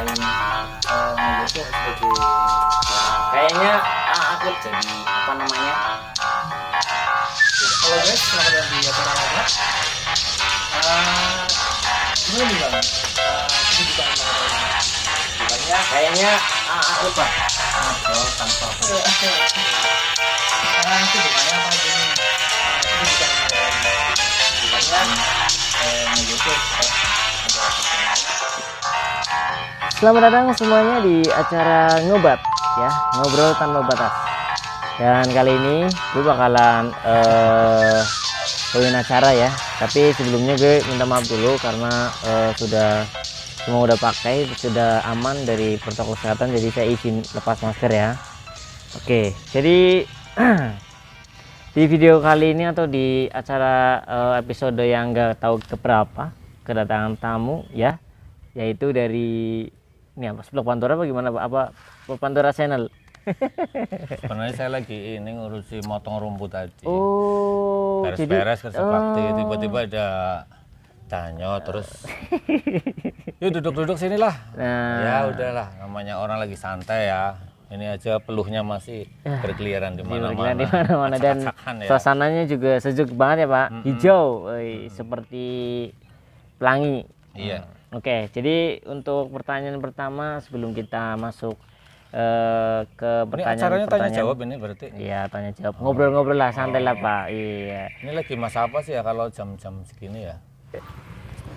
selain nge-YouTube sebagai kayaknya aku jadi apa namanya, Kalau guys, selamat datang di acara ngobrol. Gimana nih bang? Kesibukan bukannya kayaknya aku pak ngobrol tanpa kesibukannya apa aja nih? Kesibukan bukannya nge-YouTube Selamat datang semuanya di acara Ngobat ya, ngobrol tanpa batas. Dan kali ini gue bakalan bawain acara ya. Tapi sebelumnya gue minta maaf dulu karena sudah semua udah pakai, sudah aman dari protokol kesehatan, jadi saya izin lepas masker ya. Oke, jadi di video kali ini atau di acara episode yang nggak tahu keberapa kedatangan tamu ya, yaitu dari ini apa, Vlog Pantura apa gimana Pak? Apa Vlog Pantura channel? Sebenarnya saya lagi ini ngurusi motong rumput tadi. Oh, Beres-beres kerja bakti, tiba-tiba ada Danyo terus yuk duduk-duduk sini lah. Nah. Ya udahlah, namanya orang lagi santai ya. Ini aja peluhnya masih berkeliaran di mana-mana. di mana-mana dan Acak-acakan ya. suasananya juga sejuk banget ya Pak. Hijau, seperti pelangi. Iya. Oke, jadi untuk pertanyaan pertama sebelum kita masuk ke Ini acaranya tanya jawab ini berarti. Iya, tanya jawab. Ngobrol-ngobrol lah, santai lah Pak. Iya. Ini lagi masa apa sih ya kalau jam-jam segini ya?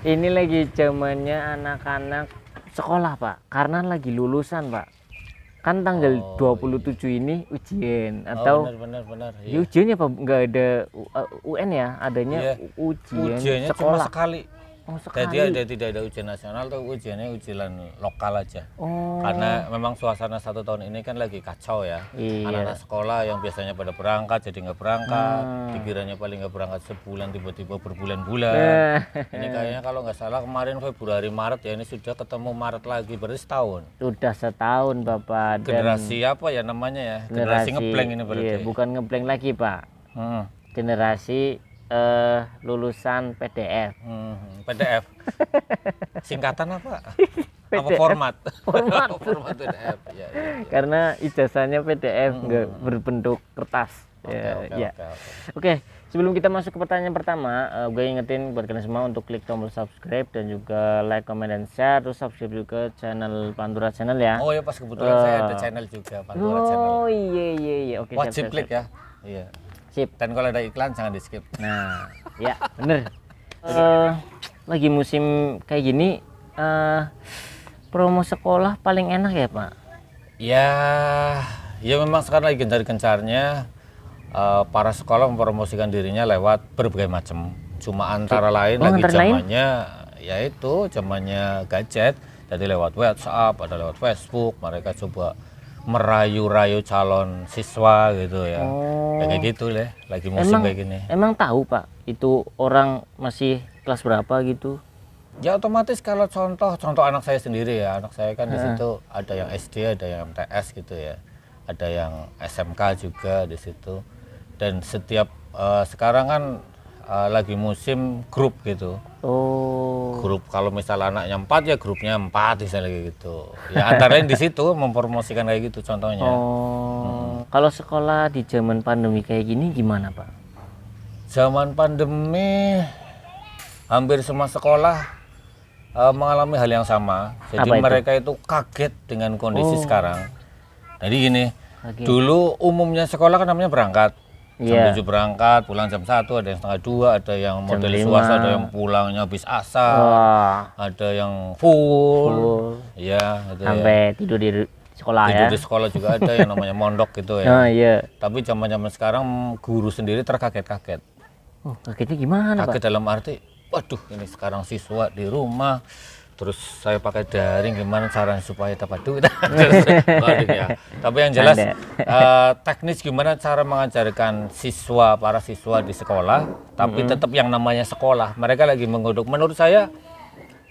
Ini lagi zamannya anak-anak sekolah Pak, karena lagi lulusan Pak. Kan tanggal 27 ini ujian atau benar. ya, ujiannya Pak, nggak ada UN ya, adanya Iya. Ujiannya cuma sekolah. sekali. Oh, Jadi sekali. tidak ada ujian nasional, tuh ujiannya ujian lokal aja. Oh. Karena memang suasana 1 tahun ini kan lagi kacau ya. Iya. Anak-anak sekolah yang biasanya pada berangkat jadi nggak berangkat. Dikiranya paling nggak berangkat sebulan, tiba-tiba berbulan-bulan. Ini kayaknya kalau nggak salah kemarin Februari Maret ya, ini sudah ketemu Maret lagi, berarti setahun. Sudah setahun Bapak. Dan Generasi apa ya namanya ya? Generasi ngeblank ini berarti. Iya, bukan ngeblank lagi Pak. Hmm. Generasi lulusan PDF. PDF. Singkatan apa? Apa format? Format PDF. Ya. Karena ijazahnya PDF, nggak berbentuk kertas. Ya. Oke, sebelum kita masuk ke pertanyaan pertama, gue ingetin buat kalian semua untuk klik tombol subscribe dan juga like, comment, dan share. Terus subscribe juga channel Pantura Channel ya. Oh ya, pas kebetulan saya ada channel juga, Pantura Channel. Oh iya. Oke, Wajib siap. klik ya. Iya. Sip. Dan kalau ada iklan jangan di skip. Nah, ya bener. Lagi musim kayak gini, promo sekolah paling enak ya Pak? Ya memang sekarang lagi gencar-gencarnya para sekolah mempromosikan dirinya lewat berbagai macam. Cuma antara lain lagi zamannya yaitu zamannya gadget. Jadi lewat WhatsApp, ada lewat Facebook, mereka coba merayu-rayu calon siswa gitu ya. Ya kayak gitu deh, lagi musim kayak gini. Emang tahu Pak, itu orang masih kelas berapa gitu? Ya otomatis kalau contoh anak saya sendiri ya, anak saya kan di situ ada yang SD, ada yang MTS gitu ya, ada yang SMK juga di situ. Dan setiap sekarang kan lagi musim grup gitu. Oh. Grup kalau misal anaknya 4 ya grupnya 4 misalnya kayak gitu. Ya antara lain di situ mempromosikan kayak gitu contohnya. Oh. Kalau sekolah di zaman pandemi kayak gini gimana Pak? Zaman pandemi hampir semua sekolah mengalami hal yang sama. Jadi mereka itu kaget dengan kondisi sekarang. Jadi gini, dulu umumnya sekolah kan namanya berangkat. Jam 7 berangkat, pulang jam 1, ada yang setengah 2, ada yang model swasta, ada yang pulangnya habis asar, ada yang full. Ya, sampai tidur di sekolah tidur ya. di sekolah juga ada yang namanya mondok gitu ya. Iya. Tapi zaman-zaman sekarang guru sendiri terkaget-kaget. Oh, kagetnya gimana Kaget Pak? dalam arti, waduh ini sekarang siswa di rumah, terus saya pakai daring gimana caranya supaya tepat duit. Waduh ya. Tapi yang jelas teknis gimana cara mengajarkan para siswa di sekolah, tapi tetap yang namanya sekolah. Mereka lagi menggodok. Menurut saya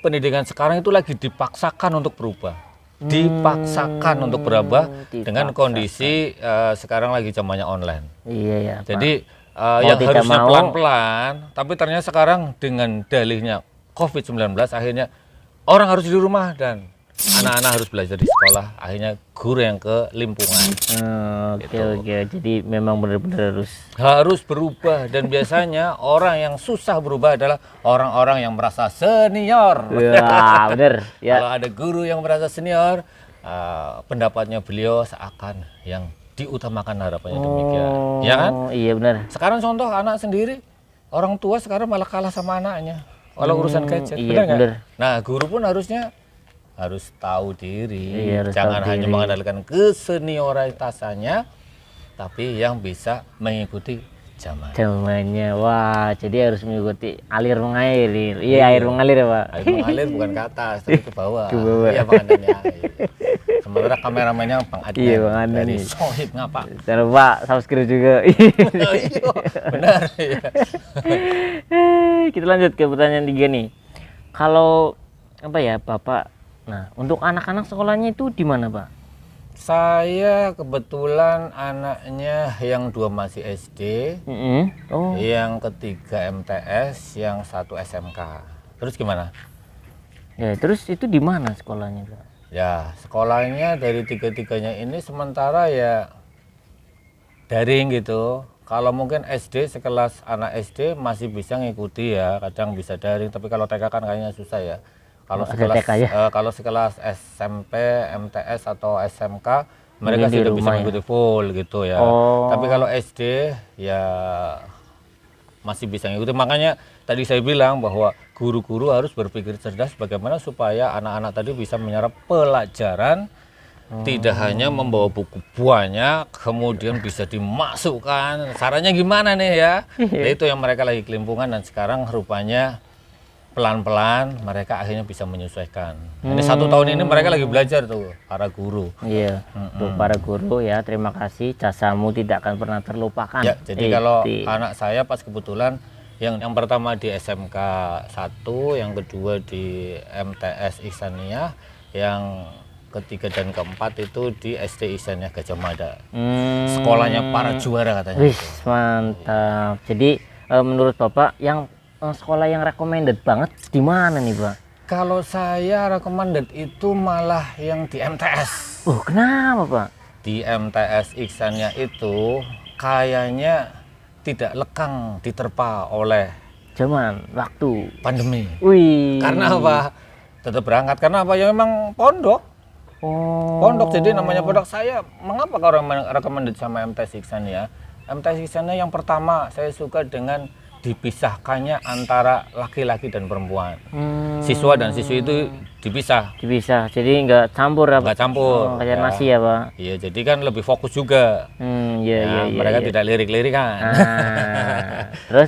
pendidikan sekarang itu lagi dipaksakan untuk berubah. Dipaksakan untuk berubah dengan kondisi sekarang lagi zamannya online. Iya ya. Jadi yang harusnya pelan-pelan, tapi ternyata sekarang dengan dalihnya COVID-19 akhirnya orang harus di rumah dan anak-anak harus belajar di sekolah, akhirnya guru yang ke limpungan. Oke Gitu. oke. Jadi memang benar-benar Harus berubah, dan biasanya orang yang susah berubah adalah orang-orang yang merasa senior. wah bener Kalau ya. ada guru yang merasa senior, pendapatnya beliau seakan yang diutamakan, harapannya demikian. Ya kan? Iya benar. Sekarang contoh anak sendiri, orang tua sekarang malah kalah sama anaknya. Kalau urusan gadget, iya, benar nggak? bener. Nah, guru pun harus tahu diri. Iya, harus Jangan tahu hanya diri. mengandalkan kesenioritasannya, tapi yang bisa mengikuti zaman. Zamannya, wah jadi harus mengikuti alir mengalir. Iya air mengalir ya Pak. Air mengalir bukan ke atas, tapi ke bawah. Ke bawah. Iya, Bang Adnan ya. Iya. Sementara kameramennya Bang Adnan. Iya, Bang Adnan. Dari Sohib ngapa? Jangan lupa subscribe juga. Iya, benar. Iya. Kita lanjut ke pertanyaan 3 nih. Kalau apa ya Bapak? Nah untuk anak-anak sekolahnya itu di mana Pak? Saya kebetulan anaknya yang 2 masih SD, Oh yang ketiga MTS, yang 1 SMK. Terus gimana? ya terus itu di mana sekolahnya Pak? Ya, sekolahnya dari tiga-tiganya ini sementara ya daring gitu. Kalau mungkin SD, sekelas anak SD masih bisa ngikuti ya, kadang bisa daring. Tapi kalau TK kan kayaknya susah ya. Kalau Oh, ada sekelas TK ya? kalau sekelas SMP, MTS atau SMK mereka Mungkin di sudah bisa rumah ya? mengikuti full gitu ya. Oh. Tapi kalau SD ya masih bisa ngikuti. Makanya tadi saya bilang bahwa guru-guru harus berpikir cerdas bagaimana supaya anak-anak tadi bisa menyerap pelajaran, tidak hanya membawa buku banyak kemudian bisa dimasukkan. Caranya gimana nih ya? Ya itu yang mereka lagi kelimpungan, dan sekarang rupanya pelan-pelan mereka akhirnya bisa menyesuaikan. Ini 1 tahun ini mereka lagi belajar tuh para guru. Iya, untuk para guru ya terima kasih, jasamu tidak akan pernah terlupakan. Ya, jadi kalau Iti. anak saya pas kebetulan yang pertama di SMK 1, yang kedua di MTS Ihsaniyah, yang ketiga dan keempat itu di SD Ihsaniyah Gajah Mada. Sekolahnya para juara katanya. Wih, mantap. Jadi menurut Bapak yang sekolah yang recommended banget di mana nih Pak? Kalau saya recommended itu malah yang di MTS. Oh kenapa Pak? Di MTS Ihsaniyah itu kayaknya tidak lekang diterpa oleh Zaman, waktu. pandemi. Wih. Karena apa? Tetap berangkat karena apa? Ya memang pondok. Oh. Pondok, jadi namanya pondok. Saya mengapa orang recommended sama MTS Ihsaniyah? MTS Ihsaniyah yang pertama saya suka dengan dipisahkannya antara laki-laki dan perempuan. Siswa dan siswi itu dipisah, Bisa, jadi nggak campur ya Pak? nggak campur. Oh, kayak Ya. nasi ya Pak? Iya, jadi kan lebih fokus juga. Iya, Ya, iya, mereka iya. tidak lirik-lirikan.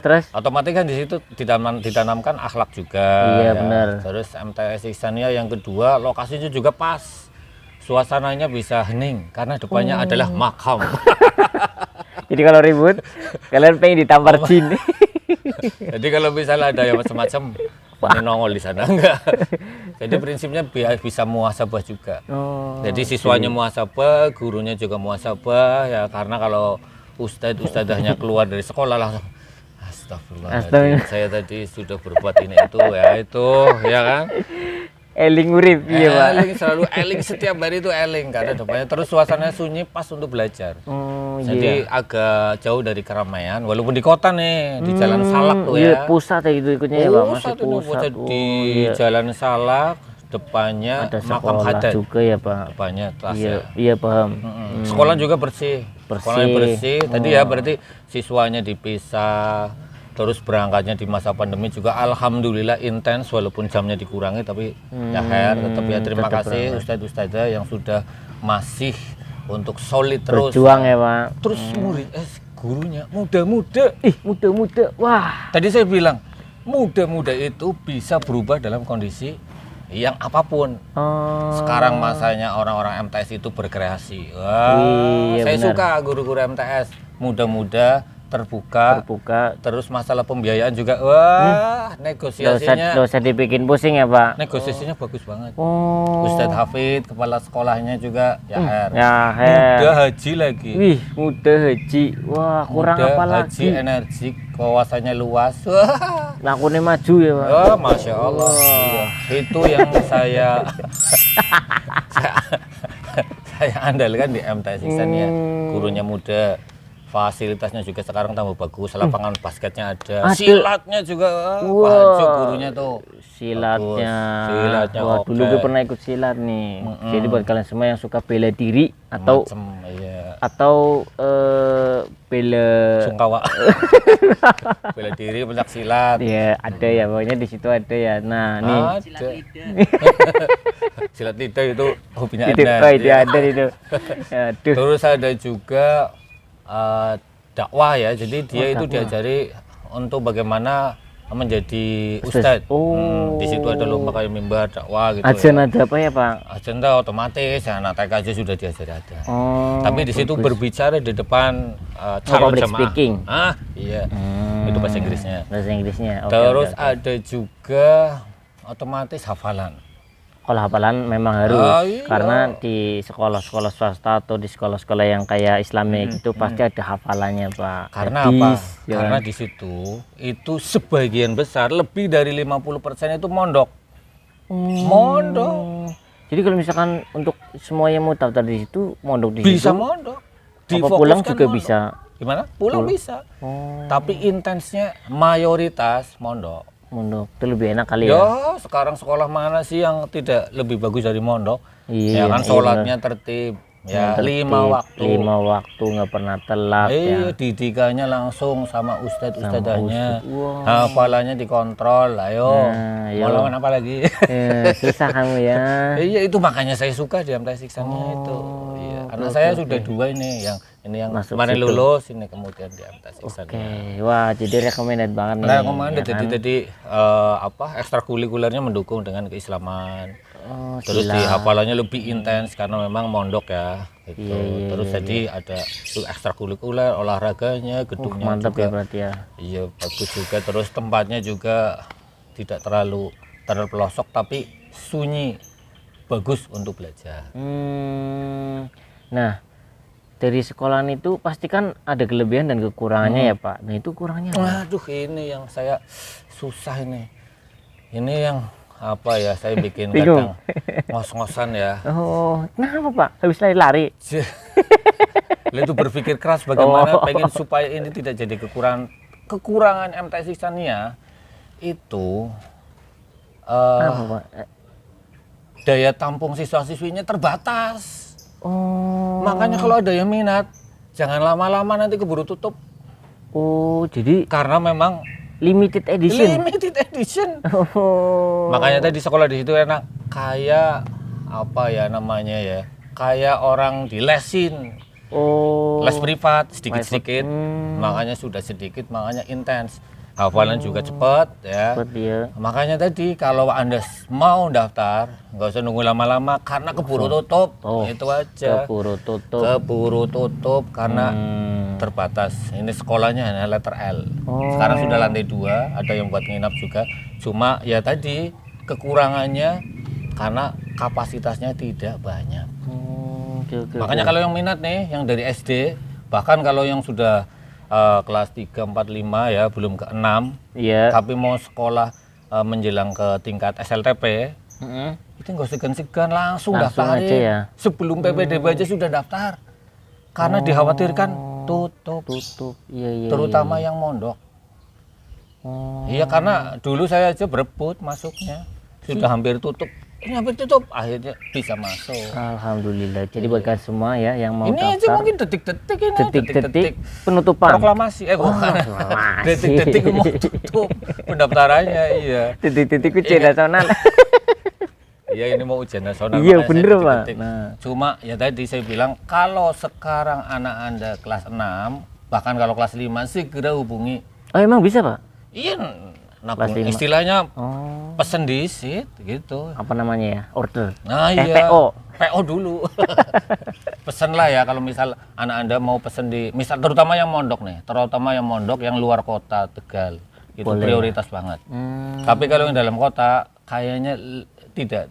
Terus? Otomatis kan di situ ditanamkan akhlak juga. Iya, ya. benar. Terus MTS Ihsaniyah yang kedua, lokasinya juga pas. Suasananya bisa hening karena depannya adalah makam. Jadi kalau ribut, kalian pengen ditampar jin. Jadi kalau misalnya ada yang macam-macam, ini nongol di sana enggak. Jadi prinsipnya biar bisa muhasabah juga. Oh, Jadi siswanya muhasabah, gurunya juga muhasabah ya, karena kalau ustadzahnya keluar dari sekolah langsung astagfirullah. Saya tadi sudah berbuat ini itu ya kan. Eling urip, iya Pak. Eling, selalu eling, setiap hari itu eling karena depannya terus suasananya sunyi pas untuk belajar. Oh, Jadi agak jauh dari keramaian, walaupun di kota nih, di Jalan Salak tuh iya, ya. pusat ya gitu ikutnya ya Pak, masih Pusat ini, pusat Oh, di iya. Jalan Salak, depannya Ada makam sekolah hadat, juga ya Pak. depannya kelas Iya, ya. iya paham. Sekolah juga bersih, sekolahnya bersih. Tadi ya berarti siswanya dipisah, terus berangkatnya di masa pandemi juga alhamdulillah intens, walaupun jamnya dikurangi tapi ya tetap ya terima kasih ustadz-ustadzah yang sudah masih untuk solid terus. Berjuang ya Pak. Terus murid gurunya muda-muda. Ih, muda-muda. Wah. Tadi saya bilang muda-muda itu bisa berubah dalam kondisi yang apapun. Oh. Sekarang masanya orang-orang MTS itu berkreasi. Wah, Iya, saya benar. suka guru-guru MTS muda-muda, terbuka. Terus masalah pembiayaan juga, wah, negosiasinya Nggak usah dibikin pusing ya Pak. negosiasinya bagus banget. Oh. Ustadz Hafid, kepala sekolahnya juga ya Her. Ya, Muda haji lagi. Wih, muda haji. Wah, kurang Muda, apa haji, lagi? energik, wawasannya luas. Wah, Lakunya maju ya Pak. oh, masya Allah. Iya, itu yang saya saya andalkan di MTS Iksan ya, gurunya muda, fasilitasnya juga sekarang tambah bagus, lapangan basketnya ada, silatnya juga Pak gurunya tuh. Silatnya wah, dulu gue pernah ikut silat nih. Jadi buat kalian semua yang suka bela diri atau bela sungkawa, bela diri, pencak silat, ya ada ya, pokoknya di situ ada ya. Nah nih silat lidah itu hobinya itu, Anda. itu ada itu. Aduh. Terus ada juga dakwah ya, jadi dia itu diajari untuk bagaimana menjadi ustadz. Di situ ada lomba kayak mimbar dakwah gitu. Ajan ada apa ya Pak? Ajan otomatis, anak TK aja sudah diajari ada. Tapi di situ berbicara di depan calon public jemaah. speaking. Iya. Itu bahasa Inggrisnya. Bahasa Inggrisnya. Terus ada juga otomatis hafalan. Kalau hafalan memang harus, iya. karena di sekolah-sekolah swasta atau di sekolah-sekolah yang kayak Islamik itu pasti ada hafalannya Pak. Karena Hadis, apa? ya Karena kan? di situ itu sebagian besar, lebih dari 50% itu mondok. Mondok. Jadi kalau misalkan untuk semua yang mau daftar di situ, mondok di Bisa situ. mondok. Apa pulang juga mondok. bisa? Gimana? Pulang bisa. Tapi intensnya mayoritas mondok. Mondok itu lebih enak kali Ya, ya. sekarang sekolah mana sih yang tidak lebih bagus dari mondok? Iya, Ya kan iya, sholatnya tertib. Ya, Tertib, 5 waktu. 5 waktu nggak pernah telat ya. Didikannya langsung sama ustadz-ustadzahnya. ustadz. Wow. Hafalannya dikontrol. Ayo. Nah, Mau ayo. lawan apa lagi? Susah kamu ya. Iya, itu makanya saya suka di MTS Iksannya itu. Iya. Anak saya sudah 2 ini yang Masuk kemarin situ. lulus, ini kemudian di MTS Iksannya. Oke, wah jadi recommended banget nih. Nah, kemarin ya kan? jadi ekstrakurikulernya mendukung dengan keislaman. Oh, Terus silat. di hafalannya lebih intens karena memang mondok ya. Gitu. Iya, Terus jadi ada ekstrakurikuler, olahraganya, gedungnya Mantap juga. ya berarti ya. Iya, bagus juga. Terus tempatnya juga tidak terlalu terpelosok tapi sunyi, bagus untuk belajar. Nah, dari sekolahan itu pasti kan ada kelebihan dan kekurangannya ya Pak. Nah itu kurangnya apa? Waduh, ini yang saya susah ini. Ini yang apa ya, saya bikin Bingung. kadang ngos-ngosan ya. Oh, kenapa Pak? Habis lari-lari? Lo itu berpikir keras bagaimana pengen supaya ini tidak jadi kekurangan MTS Iksannya itu Apa Pak? daya tampung siswa-siswinya terbatas. Oh. Makanya kalau ada yang minat, jangan lama-lama nanti keburu tutup. Oh, jadi Karena memang limited edition. limited edition. Oh. Makanya tadi sekolah di situ enak, kayak apa ya namanya ya, kayak orang dilesin, Oh. les privat sedikit-sedikit. Hmm. Makanya sudah sedikit, makanya intens. Hafalan juga cepat ya. Buat dia. Makanya tadi kalau Anda mau daftar, nggak usah nunggu lama-lama karena keburu tutup. Oh, Itu aja. Keburu tutup. Keburu tutup karena terbatas. Ini sekolahnya hanya letter L. Sekarang sudah lantai 2, ada yang buat nginap juga. Cuma ya tadi kekurangannya karena kapasitasnya tidak banyak. Oke. Makanya kalau yang minat nih, yang dari SD, bahkan kalau yang sudah kelas 3, 4, 5 ya, belum ke 6, Iya. tapi mau sekolah menjelang ke tingkat SLTP, itu nggak segan-segan langsung daftar aja ya. Sebelum PPDB aja sudah daftar. Karena dikhawatirkan tutup. Iya. Terutama yang mondok. Iya, karena dulu saya aja berebut masuknya. Sudah hampir tutup. Ini hampir tutup, akhirnya bisa masuk. Alhamdulillah. Jadi buat kalian semua ya yang mau Ini aja daftar, mungkin detik-detik ini. detik-detik penutupan. Proklamasi. Bukan. proklamasi. Detik-detik mau tutup pendaftarannya, iya. Detik-detik ujian nasional. Iya, ini mau ujian nasional. Iya, makanya saya bener, Pak. detik-detik. Nah. Cuma ya tadi saya bilang kalau sekarang anak Anda kelas 6, bahkan kalau kelas 5 segera hubungi. Oh, emang bisa, Pak? Iya, Kelas nabung. 5. Istilahnya Oh, pesen di sit gitu. apa namanya ya? Order. Nah, iya. PO. PO dulu. Pesen lah ya kalau misal anak Anda mau pesen di, misal terutama yang mondok nih, terutama yang mondok yang luar kota Tegal. Itu Boleh. prioritas banget. Tapi kalau yang dalam kota kayaknya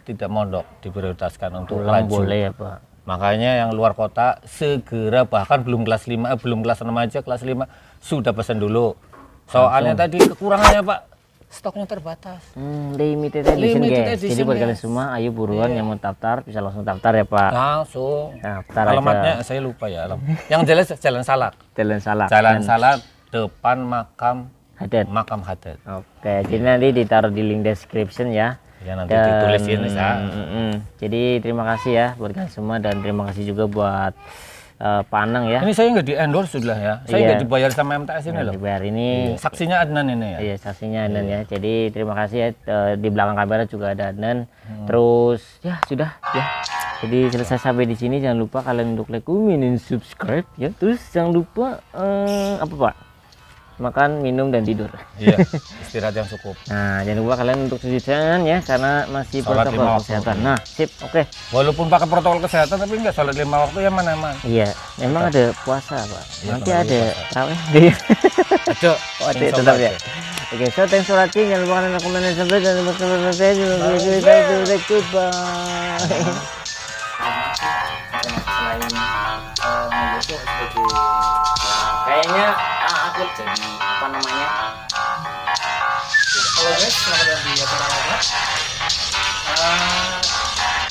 tidak mondok diprioritaskan untuk Pulang laju. boleh ya, Pak. Makanya yang luar kota segera, bahkan belum kelas 5, belum kelas 6 aja, kelas 5 sudah pesen dulu. Soalnya tadi kekurangannya Pak, stoknya terbatas. Limited edition Limited guys. Jadi edition, buat guys. kalian semua, ayo buruan yang mau daftar bisa langsung daftar ya Pak. Langsung. Daftar Alamatnya aja. saya lupa ya. Yang jelas Jalan Salak. Jalan Salak. Jalan Dan Salak depan makam Haddad. Oke, jadi nanti ditaruh di link description ya. Ya nanti ditulisin ya. Jadi terima kasih ya buat kalian semua dan terima kasih juga buat Pak Anang ya. Ini saya nggak di endorse sudah ya. Saya Iya. nggak dibayar sama MTS ini loh. Dibayar ini. Iya, saksinya Adnan ini ya. Iya, saksinya Adnan ya. Jadi terima kasih ya, di belakang kamera juga ada Adnan. Terus ya sudah ya. Jadi selesai sampai di sini, jangan lupa kalian untuk like, comment, dan subscribe ya. Terus jangan lupa apa Pak? Makan, minum dan tidur. Iya, istirahat yang cukup. Nah, jangan lupa kalian untuk cuci tangan ya karena masih Sholat protokol 5 waktu. kesehatan. Nah, sip, oke. Walaupun pakai protokol kesehatan tapi nggak sholat 5 waktu ya mana emang. Iya, memang ada puasa Pak. Iya, Nanti kalau ada puasa. raweh. Ada. Oh, ada tetap ya. Oke, so thanks for watching. Jangan lupa kalian komen dan subscribe dan lupa saya juga goodbye. Selain nge-YouTube sebagai kayaknya aku jadi apa namanya, Halo guys, selamat datang di acara lomba.